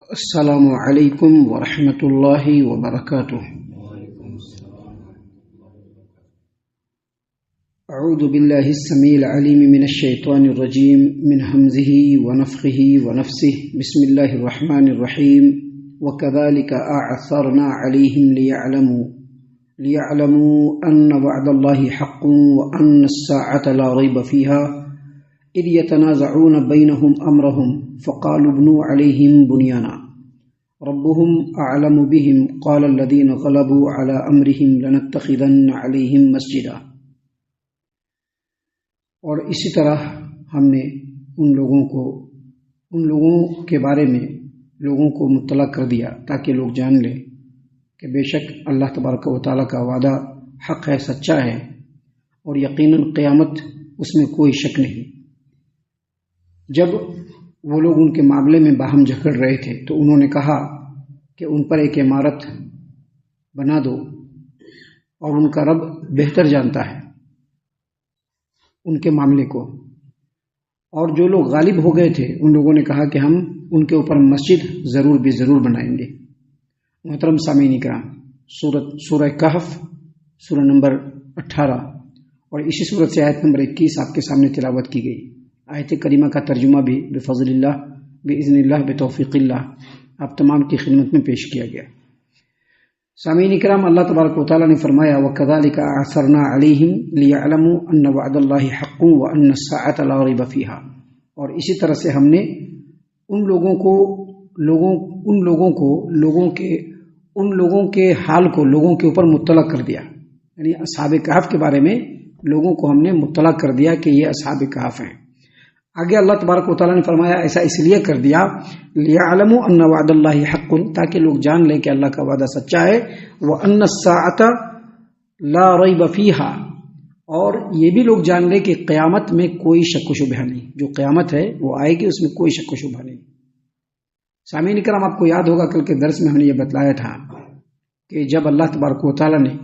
السلام علیکم ورحمۃ اللہ وبرکاتہ۔ اعوذ باللہ السمیع العلیم من الشیطان الرجیم من حمزہ ونفخہ ونفثہ بسم اللہ الرحمن الرحیم وکذالک اعثرنا علیہم لیعلموا ان وعد اللہ حق وان الساعة لا ریب فیہا اذ يتنازعون بينهم امرهم فقالوا ابنوا عليهم بنيانا ربهم اعلم بهم قال الذين غلبوا على امرهم لنتخذن عليهم مسجدا۔ اور اسی طرح ہم نے ان لوگوں کے بارے میں لوگوں کو مطلع کر دیا تاکہ لوگ جان لیں کہ بے شک اللہ تبارک و تعالیٰ کا وعدہ حق ہے، سچا ہے، اور یقیناً قیامت اس میں کوئی شک نہیں۔ جب وہ لوگ ان کے معاملے میں باہم جھگڑ رہے تھے تو انہوں نے کہا کہ ان پر ایک عمارت بنا دو اور ان کا رب بہتر جانتا ہے ان کے معاملے کو۔ اور جو لوگ غالب ہو گئے تھے ان لوگوں نے کہا کہ ہم ان کے اوپر مسجد ضرور بنائیں گے۔ محترم سامعین کرام، سورہ کہف سورہ نمبر 18 اور اسی سورت سے آیت نمبر 21 آپ کے سامنے تلاوت کی گئی۔ آیت کریمہ کا ترجمہ بھی بفضل اللہ باذن اللہ بتوفیق اللہ آپ تمام کی خدمت میں پیش کیا گیا۔ سامعین کرام، اللہ تبارک و تعالیٰ نے فرمایا وَكَذَلِكَ أَعْثَرْنَا عَلَيْهِمْ لِيَعْلَمُوا أَنَّ وَعْدَ اللَّهِ حَقٌّ وَأَنَّ السَّاعَةَ لَا رَيْبَ فِيهَا۔ اور اسی طرح سے ہم نے ان لوگوں کے حال کو لوگوں کے اوپر مطلع کر دیا، یعنی اصحاب کہف کے بارے میں لوگوں کو ہم نے مطلع کر دیا کہ یہ اصحاب کہف ہیں۔ آگے اللہ تبارک و تعالیٰ نے فرمایا ایسا اس لیے کر دیا لیعلموا ان وعد اللہ حق، تاکہ لوگ جان لیں کہ اللہ کا وعدہ سچا ہے، وان الساعة لا ریب فیہا، اور یہ بھی لوگ جان لیں کہ قیامت میں کوئی شک و شبہ نہیں، جو قیامت ہے وہ آئے گی، اس میں کوئی شک و شبہ نہیں۔ سامعین کرام، آپ کو یاد ہوگا کل کے درس میں ہم نے یہ بتلایا تھا کہ جب اللہ تبارک و تعالیٰ نے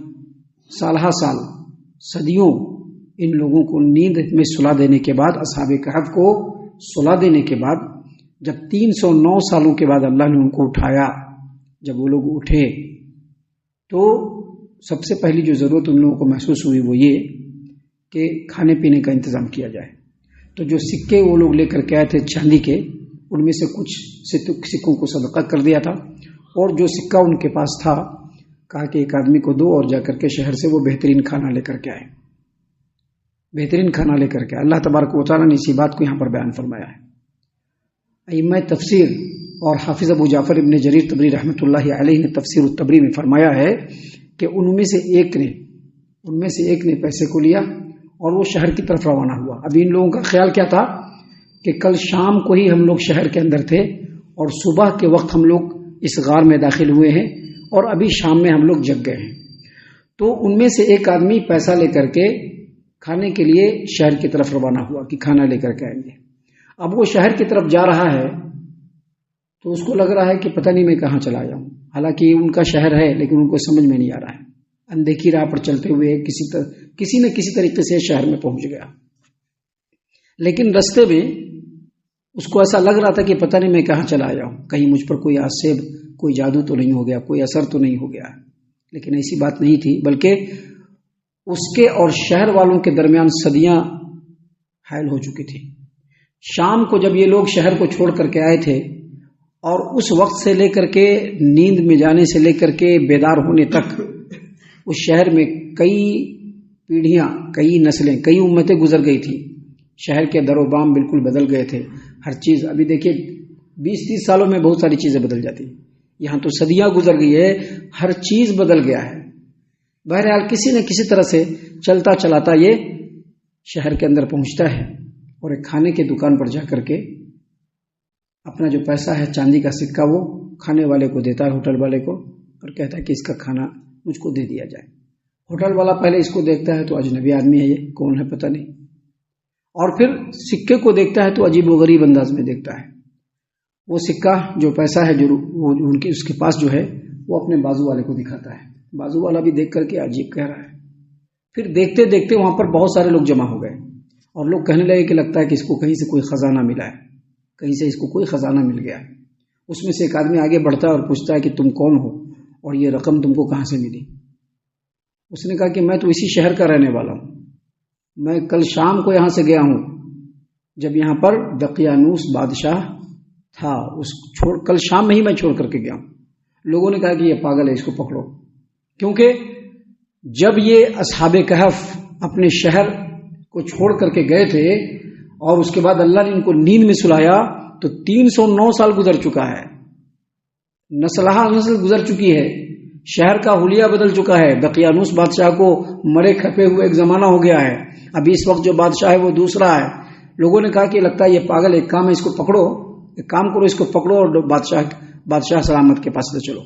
سالہ سال صدیوں ان لوگوں کو نیند میں سلا دینے کے بعد، اصحاب کہف کو سلا دینے کے بعد، جب 309 سالوں کے بعد اللہ نے ان کو اٹھایا، جب وہ لوگ اٹھے تو سب سے پہلی جو ضرورت ان لوگوں کو محسوس ہوئی وہ یہ کہ کھانے پینے کا انتظام کیا جائے۔ تو جو سکے وہ لوگ لے کر کے آئے تھے چاندی کے، ان میں سے کچھ سکوں کو صدقہ کر دیا تھا، اور جو سکہ ان کے پاس تھا کہا کہ ایک آدمی کو دو، اور جا کر کے شہر سے وہ بہترین کھانا لے کر کے آئے، بہترین کھانا لے کر کے۔ اللہ تبارک و تعالیٰ نے اسی بات کو یہاں پر بیان فرمایا ہے۔ ائمہ تفسیر اور حافظ ابو جعفر ابن جریر طبری رحمۃ اللہ علیہ نے تفسیر الطبری میں فرمایا ہے کہ ان میں سے ایک نے پیسے کو لیا اور وہ شہر کی طرف روانہ ہوا۔ ابھی ان لوگوں کا خیال کیا تھا کہ کل شام کو ہی ہم لوگ شہر کے اندر تھے اور صبح کے وقت ہم لوگ اس غار میں داخل ہوئے ہیں اور ابھی شام میں ہم لوگ جگ گئے ہیں۔ تو ان میں سے ایک آدمی پیسہ لے کر کے کھانے کے لیے شہر کی طرف روانہ ہوا کہ کھانا لے کر کے آئیں گے۔ اب وہ شہر کی طرف جا رہا ہے تو اس کو لگ رہا ہے کہ پتہ نہیں میں کہاں چلا جاؤں، حالانکہ ان کا شہر ہے لیکن ان کو سمجھ میں نہیں آ رہا ہے۔ اندھیری راہ پر چلتے ہوئے کسی نہ کسی طریقے سے شہر میں پہنچ گیا، لیکن رستے میں اس کو ایسا لگ رہا تھا کہ پتہ نہیں میں کہاں چلا جاؤں، کہیں مجھ پر کوئی آسیب، کوئی جادو تو نہیں ہو گیا، کوئی اثر تو نہیں ہو گیا۔ لیکن ایسی بات نہیں تھی، بلکہ اس کے اور شہر والوں کے درمیان صدیاں حائل ہو چکی تھی۔ شام کو جب یہ لوگ شہر کو چھوڑ کر کے آئے تھے، اور اس وقت سے لے کر کے نیند میں جانے سے لے کر کے بیدار ہونے تک اس شہر میں کئی پیڑھیاں، کئی نسلیں، کئی امتیں گزر گئی تھی۔ شہر کے در و بام بالکل بدل گئے تھے، ہر چیز۔ ابھی دیکھیے 20-30 سالوں میں بہت ساری چیزیں بدل جاتی، یہاں تو صدیاں گزر گئی ہے، ہر چیز بدل گیا ہے۔ بہرحال کسی نہ کسی طرح سے چلتا چلاتا یہ شہر کے اندر پہنچتا ہے اور ایک کھانے کی دکان پر جا کر کے اپنا جو پیسہ ہے چاندی کا سکہ وہ کھانے والے کو دیتا ہے، ہوٹل والے کو، اور کہتا ہے کہ اس کا کھانا مجھ کو دے دیا جائے۔ ہوٹل والا پہلے اس کو دیکھتا ہے تو اجنبی آدمی ہے، یہ کون ہے پتہ نہیں، اور پھر سکے کو دیکھتا ہے تو عجیب و غریب انداز میں دیکھتا ہے۔ وہ سکہ جو پیسہ ہے جو اس کے پاس جو ہے وہ اپنے بازو والے کو دکھاتا ہے، بازو والا بھی دیکھ کر کے عجیب کہہ رہا ہے۔ پھر دیکھتے دیکھتے وہاں پر بہت سارے لوگ جمع ہو گئے اور لوگ کہنے لگے کہ لگتا ہے کہ اس کو کہیں سے کوئی خزانہ ملا ہے، کہیں سے اس کو کوئی خزانہ مل گیا۔ اس میں سے ایک آدمی آگے بڑھتا ہے اور پوچھتا ہے کہ تم کون ہو اور یہ رقم تم کو کہاں سے ملی؟ اس نے کہا کہ میں تو اسی شہر کا رہنے والا ہوں، میں کل شام کو یہاں سے گیا ہوں جب یہاں پر دقیانوس بادشاہ تھا، کل شام میں ہی میں چھوڑ کر کے گیا ہوں۔ لوگوں نے کہا کہ یہ پاگل ہے، اس کو پکڑو، کیونکہ جب یہ اصحاب کہف اپنے شہر کو چھوڑ کر کے گئے تھے اور اس کے بعد اللہ نے ان کو نیند میں سلایا تو 309 سال گزر چکا ہے، نسلہ نسل گزر چکی ہے، شہر کا حلیہ بدل چکا ہے، دقیانوس بادشاہ کو مرے کھپے ہوئے ایک زمانہ ہو گیا ہے، ابھی اس وقت جو بادشاہ ہے وہ دوسرا ہے۔ لوگوں نے کہا کہ لگتا ہے یہ پاگل، ایک کام ہے اس کو پکڑو، ایک کام کرو، اس کو پکڑو اور بادشاہ سلامت کے پاس لے چلو۔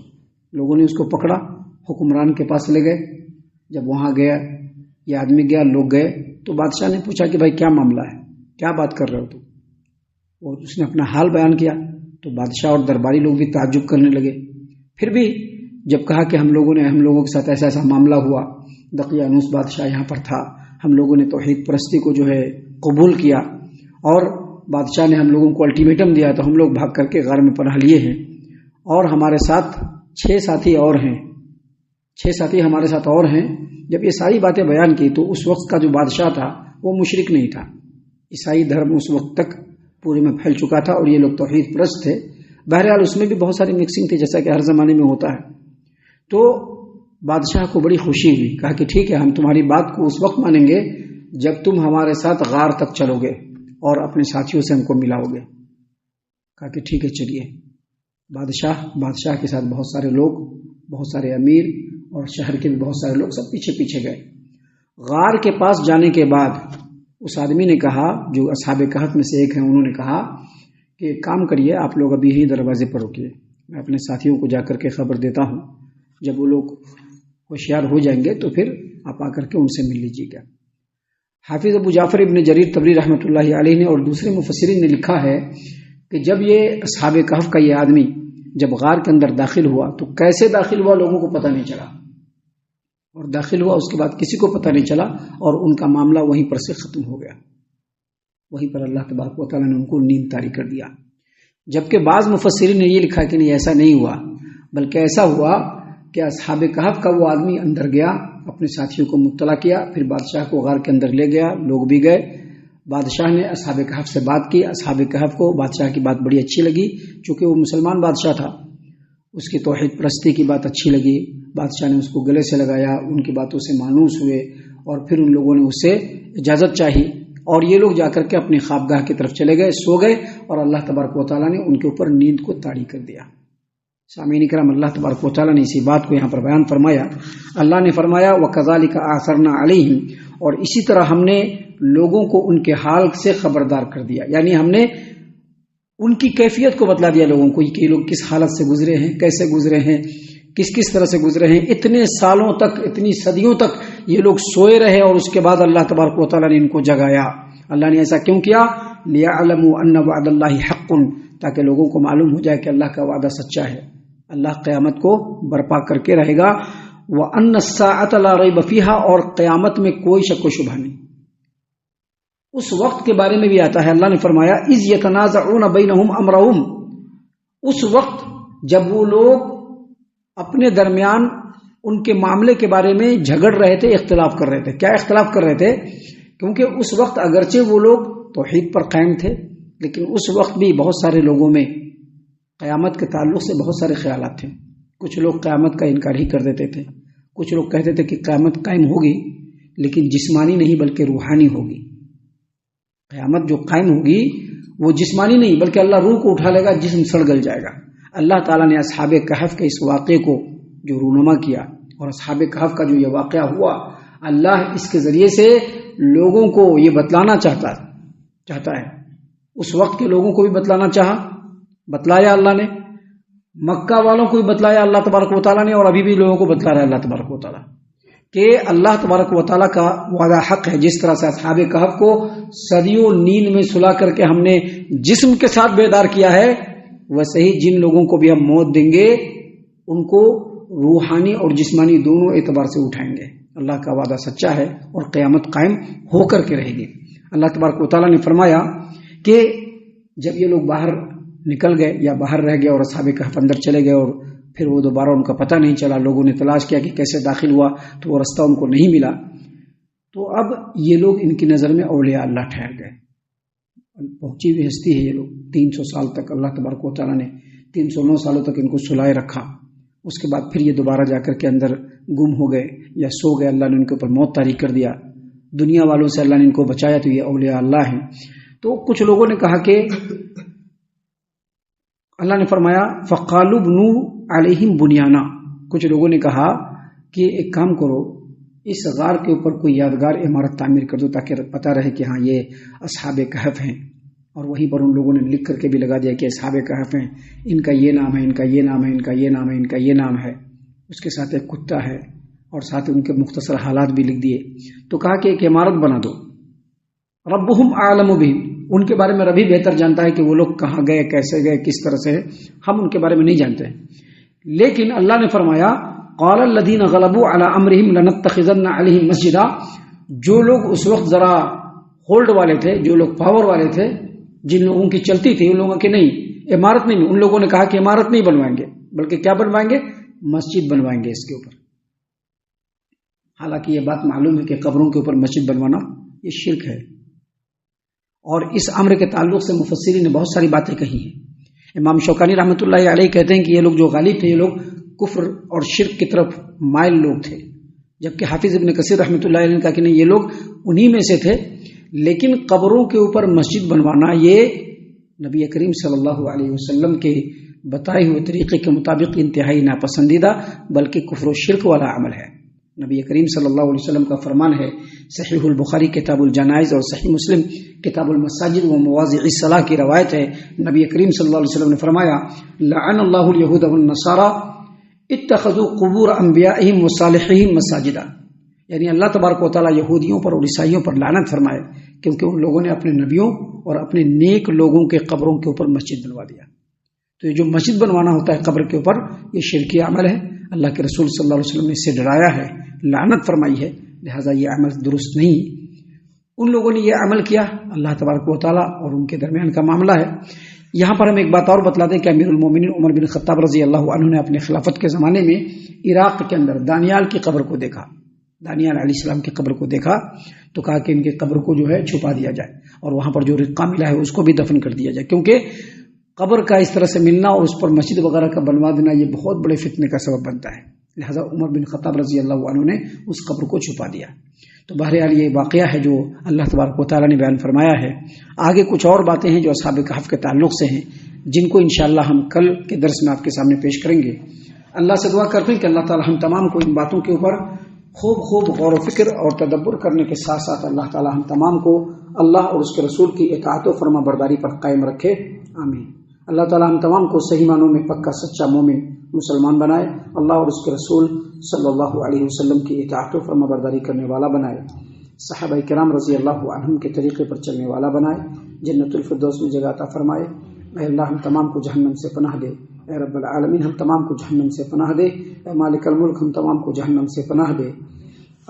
لوگوں نے اس کو پکڑا، حکمران کے پاس لے گئے۔ جب وہاں گیا یہ آدمی گیا، لوگ گئے تو بادشاہ نے پوچھا کہ بھائی کیا معاملہ ہے، کیا بات کر رہے ہو تم؟ اور اس نے اپنا حال بیان کیا تو بادشاہ اور درباری لوگ بھی تعجب کرنے لگے۔ پھر بھی جب کہا کہ ہم لوگوں کے ساتھ ایسا ایسا معاملہ ہوا، دقیانوس بادشاہ یہاں پر تھا، ہم لوگوں نے توحید پرستی کو جو ہے قبول کیا اور بادشاہ نے ہم لوگوں کو الٹیمیٹم دیا تو ہم لوگ بھاگ کر کے غار میں پناہ لیے ہیں، اور ہمارے ساتھ 6 ساتھی اور ہیں، 6 ساتھی ہمارے ساتھ اور ہیں۔ جب یہ ساری باتیں بیان کی تو اس وقت کا جو بادشاہ تھا وہ مشرک نہیں تھا، عیسائی دھرم اس وقت تک پورے میں پھیل چکا تھا اور یہ لوگ توحید پرست تھے۔ بہرحال اس میں بھی بہت ساری مکسنگ تھی جیسا کہ ہر زمانے میں ہوتا ہے۔ تو بادشاہ کو بڑی خوشی ہوئی، کہا کہ ٹھیک ہے، ہم تمہاری بات کو اس وقت مانیں گے جب تم ہمارے ساتھ غار تک چلو گے اور اپنے ساتھیوں سے ہم کو ملاؤ گے۔ کہا کہ ٹھیک ہے چلیے۔ بادشاہ کے ساتھ بہت سارے لوگ، بہت سارے امیر اور شہر کے بھی بہت سارے لوگ سب پیچھے پیچھے گئے۔ غار کے پاس جانے کے بعد اس آدمی نے کہا، جو اصحاب کہف میں سے ایک ہیں، انہوں نے کہا کہ ایک کام کریے، آپ لوگ ابھی ہی دروازے پر رکیے، میں اپنے ساتھیوں کو جا کر کے خبر دیتا ہوں، جب وہ لوگ ہوشیار ہو جائیں گے تو پھر آپ آ کر کے ان سے مل لیجیے گا۔ حافظ ابو جعفر ابن جریر طبری رحمۃ اللہ علیہ نے اور دوسرے مفسرین نے لکھا ہے کہ جب یہ اصحاب کہف کا یہ آدمی جب غار کے اندر داخل ہوا تو کیسے داخل ہوا لوگوں کو پتہ نہیں چلا، اور داخل ہوا اس کے بعد کسی کو پتہ نہیں چلا اور ان کا معاملہ وہیں پر سے ختم ہو گیا۔ وہیں پر اللہ تبارک و تعالیٰ نے ان کو نیند طاری کر دیا۔ جبکہ بعض مفسرین نے یہ لکھا کہ نہیں، ایسا نہیں ہوا، بلکہ ایسا ہوا کہ اصحاب کہف کا وہ آدمی اندر گیا، اپنے ساتھیوں کو مطلع کیا، پھر بادشاہ کو غار کے اندر لے گیا، لوگ بھی گئے، بادشاہ نے اصحاب کہف سے بات کی، اصحاب کہف کو بادشاہ کی بات بڑی اچھی لگی، چونکہ وہ مسلمان بادشاہ تھا، اس کی توحید پرستی کی بات اچھی لگی، بادشاہ نے اس کو گلے سے لگایا، ان کی باتوں سے مانوس ہوئے، اور پھر ان لوگوں نے اس سے اجازت چاہی، اور یہ لوگ جا کر کے اپنی خوابگاہ کی طرف چلے گئے، سو گئے، اور اللہ تبارک و تعالیٰ نے ان کے اوپر نیند کو طاری کر دیا۔ سامعین کرام، اللہ تبارک و تعالیٰ نے اسی بات کو یہاں پر بیان فرمایا۔ اللہ نے فرمایا وَكَذَلِكَ آثَرْنَا عَلَيْهِمْ، اور اسی طرح ہم نے لوگوں کو ان کے حال سے خبردار کر دیا، یعنی ہم نے ان کی کیفیت کو بتلا دیا لوگوں کو کہ یہ لوگ کس حالت سے گزرے ہیں، کیسے گزرے ہیں، کس طرح سے گزرے ہیں، اتنے سالوں تک، اتنی صدیوں تک یہ لوگ سوئے رہے، اور اس کے بعد اللہ تبارک و تعالیٰ نے ان کو جگایا۔ اللہ نے ایسا کیوں کیا؟ لِيَعْلَمُوا أَنَّ وَعْدَ اللَّهِ حَقٌّ، تاکہ لوگوں کو معلوم ہو جائے کہ اللہ کا وعدہ سچا ہے، اللہ قیامت کو برپا کر کے رہے گا۔ وَأَنَّ السَّاعَةَ لَا رَيْبَ فِيهَا، اور قیامت میں کوئی شک و شبہ نہیں۔ اس وقت کے بارے میں بھی آتا ہے، اللہ نے فرمایا اِذْ يَتَنَازَعُونَ بَيْنَهُمْ أَمْرَهُمْ، اس وقت جب وہ لوگ اپنے درمیان ان کے معاملے کے بارے میں جھگڑ رہے تھے، اختلاف کر رہے تھے۔ کیا اختلاف کر رہے تھے؟ کیونکہ اس وقت اگرچہ وہ لوگ توحید پر قائم تھے، لیکن اس وقت بھی بہت سارے لوگوں میں قیامت کے تعلق سے بہت سارے خیالات تھے۔ کچھ لوگ قیامت کا انکار ہی کر دیتے تھے، کچھ لوگ کہتے تھے کہ قیامت قائم ہوگی لیکن جسمانی نہیں بلکہ روحانی ہوگی۔ قیامت جو قائم ہوگی وہ جسمانی نہیں بلکہ اللہ روح کو اٹھا لے گا، جسم سڑ گل جائے گا۔ اللہ تعالیٰ نے اصحاب کہف کے اس واقعے کو جو رونما کیا، اور اصحاب کہف کا جو یہ واقعہ ہوا، اللہ اس کے ذریعے سے لوگوں کو یہ بتلانا چاہتا ہے۔ اس وقت کے لوگوں کو بھی بتلانا چاہا، بتلایا اللہ نے، مکہ والوں کو بھی بتلایا اللہ تبارک و تعالیٰ نے، اور ابھی بھی لوگوں کو بتلا رہا ہے اللہ تبارک و تعالیٰ کہ اللہ تبارک و تعالیٰ کا وعدہ حق ہے۔ جس طرح سے اصحاب کہف کو صدیوں نیند میں سلا کر کے ہم نے جسم کے ساتھ بیدار کیا ہے، ویسے ہی جن لوگوں کو بھی ہم موت دیں گے ان کو روحانی اور جسمانی دونوں اعتبار سے اٹھائیں گے۔ اللہ کا وعدہ سچا ہے اور قیامت قائم ہو کر کے رہے گی۔ اللہ تبارک و تعالیٰ نے فرمایا کہ جب یہ لوگ باہر نکل گئے یا باہر رہ گئے اور اصحاب کہف اندر چلے گئے اور پھر وہ دوبارہ ان کا پتہ نہیں چلا. لوگوں نے تلاش کیا کہ کیسے داخل ہوا تو وہ رستہ ان کو نہیں ملا. تو اب یہ لوگ ان کی نظر میں اولیاء اللہ ٹھہر گئے. پہنچی ہوئی ہستی ہے یہ لوگ. 300 سال تک اللہ تبارک و تعالیٰ نے 309 سالوں تک ان کو سلائے رکھا. اس کے بعد پھر یہ دوبارہ جا کر کے اندر گم ہو گئے یا سو گئے. اللہ نے ان کے اوپر موت طاری کر دیا. دنیا والوں سے اللہ نے ان کو بچایا تو یہ اولیاء اللہ ہیں. تو کچھ لوگوں نے کہا کہ اللہ نے فرمایا فقالوا بنوا علیہم بنیانا. کچھ لوگوں نے کہا کہ ایک کام کرو, اس غار کے اوپر کوئی یادگار عمارت تعمیر کر دو تاکہ پتہ رہے کہ ہاں یہ اصحاب کہف ہیں. اور وہیں پر ان لوگوں نے لکھ کر کے بھی لگا دیا کہ اصحاب کہف ہیں, ان کا یہ نام ہے, ان کا یہ نام ہے, ان کا یہ نام ہے, ان کا یہ نام ہے. اس کے ساتھ ایک کتا ہے اور ساتھ ان کے مختصر حالات بھی لکھ دیے. تو کہا کہ ایک عمارت بنا دو. ربہم اعلم بہم, ان کے بارے میں ربی بہتر جانتا ہے کہ وہ لوگ کہاں گئے, کیسے گئے, کس طرح سے. ہم ان کے بارے میں نہیں جانتے. لیکن اللہ نے فرمایا قال الذین غلبوا علی امرہم لنتخذن علیہم مسجدا. جو لوگ اس وقت ذرا ہولڈ والے تھے, جو لوگ پاور والے تھے, جن لوگوں کی چلتی تھی, ان لوگوں کی نہیں, عمارت نہیں. ان لوگوں نے کہا کہ عمارت نہیں بنوائیں گے بلکہ کیا بنوائیں گے, مسجد بنوائیں گے اس کے اوپر. حالانکہ یہ بات معلوم ہے کہ قبروں کے اوپر مسجد بنوانا یہ شرک ہے. اور اس امر کے تعلق سے مفسرین نے بہت ساری باتیں کہی ہیں. امام شوکانی رحمۃ اللہ علیہ کہتے ہیں کہ یہ لوگ جو غالب تھے, یہ لوگ کفر اور شرک کی طرف مائل لوگ تھے. جبکہ حافظ ابن کثیر رحمۃ اللہ علیہ نے کہا کہ نہیں, یہ لوگ انہی میں سے تھے. لیکن قبروں کے اوپر مسجد بنوانا یہ نبی کریم صلی اللہ علیہ وسلم کے بتائے ہوئے طریقے کے مطابق انتہائی ناپسندیدہ بلکہ کفر و شرک والا عمل ہے. نبی کریم صلی اللہ علیہ وسلم کا فرمان ہے, صحیح البخاری کتاب الجنائز اور صحیح مسلم کتاب المساجد و مواضع الصلاۃ کی روایت ہے. نبی کریم صلی اللہ علیہ وسلم نے فرمایا لعن اللہ الیہود والنصارى اتخذوا قبور انبیائہم وصالحیہم مساجدا. یعنی اللہ تبارک و تعالیٰ یہودیوں پر اور عیسائیوں پر لعنت فرمائے کیونکہ ان لوگوں نے اپنے نبیوں اور اپنے نیک لوگوں کے قبروں کے اوپر مسجد بنوا دیا. تو یہ جو مسجد بنوانا ہوتا ہے قبر کے اوپر, یہ شرکی عمل ہے. اللہ کے رسول صلی اللہ علیہ وسلم نے اس سے ڈرایا ہے, لعنت فرمائی ہے. لہٰذا یہ عمل درست نہیں. ان لوگوں نے یہ عمل کیا, اللہ تبارک و تعالیٰ اور ان کے درمیان کا معاملہ ہے. یہاں پر ہم ایک بات اور بتلا دیں کہ امیر المومنین عمر بن خطاب رضی اللہ عنہ نے اپنے خلافت کے زمانے میں عراق کے اندر دانیال کی قبر کو دیکھا. دانیال علیہ السلام کی قبر کو دیکھا تو کہا کہ ان کی قبر کو جو ہے چھپا دیا جائے اور وہاں پر جو رقعہ ملا ہے اس کو بھی دفن کر دیا جائے, کیونکہ قبر کا اس طرح سے ملنا اور اس پر مسجد وغیرہ کا بنوا دینا یہ بہت بڑے فتنے کا سبب بنتا ہے. لہذا عمر بن خطاب رضی اللہ عنہ نے اس قبر کو چھپا دیا. تو بہرحال یہ واقعہ ہے جو اللہ تبارک و تعالیٰ نے بیان فرمایا ہے. آگے کچھ اور باتیں ہیں جو اصحاب کہف کے تعلق سے ہیں, جن کو انشاءاللہ ہم کل کے درس میں آپ کے سامنے پیش کریں گے. اللہ سے دعا کرتے ہیں کہ اللہ تعالیٰ ہم تمام کو ان باتوں کے اوپر خوب غور و فکر اور تدبر کرنے کے ساتھ ساتھ اللہ تعالیٰ ہم تمام کو اللہ اور اس کے رسول کی اطاعت و فرما برداری پر قائم رکھے. آمین. اللہ تعالیٰ ہم تمام کو صحیح معنوں میں پکا سچا مومن مسلمان بنائے. اللہ اور اس کے رسول صلی اللہ علیہ وسلم کی اطاعت و فرما برداری کرنے والا بنائے. صحابہ کرام رضی اللہ عنہم کے طریقے پر چلنے والا بنائے. جنت الفردوس میں جگہ عطا فرمائے. اے اللہ ہم تمام کو جہنم سے پناہ دے. اے رب العالمین ہم تمام کو جہنم سے پناہ دے. اے مالک الملک ہم تمام کو جہنم سے پناہ دے.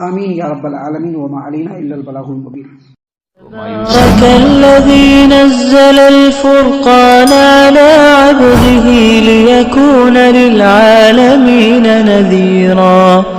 آمین یا رب العالمین. وما علینا الا البلاغ المبین. تبارك الذي نزل الفرقان على عبده ليكون للعالمين نذيرا